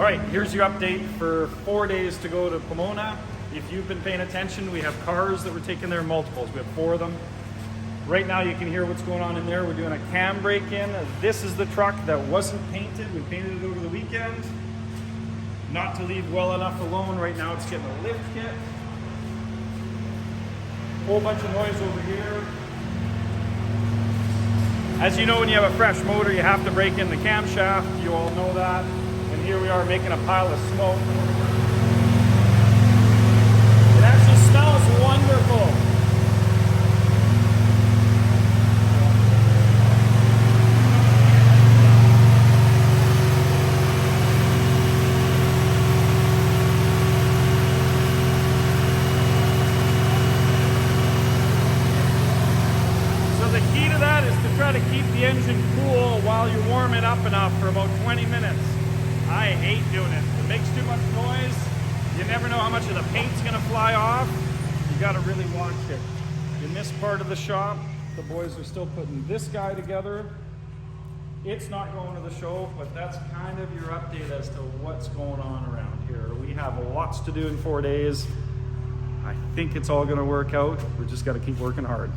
right, here's your update for 4 days to go to Pomona. If you've been paying attention, we have cars that we're taking there in multiples. We have 4 of them. Right now you can hear what's going on in there. We're doing a cam break-in. This is the truck that wasn't painted. We painted it over the weekend. Not to leave well enough alone. Right now it's getting a lift kit. Whole bunch of noise over here. As you know, when you have a fresh motor, you have to break in the camshaft. You all know that. And here we are making a pile of smoke. It actually smells wonderful. Try to keep the engine cool while you warm it up enough for about 20 minutes. I hate doing it. It makes too much noise. You never know how much of the paint's gonna fly off. You gotta really watch it. In this part of the shop, the boys are still putting this guy together. It's not going to the show, but that's kind of your update as to what's going on around here. We have lots to do in 4 days. I think it's all gonna work out. We just gotta keep working hard.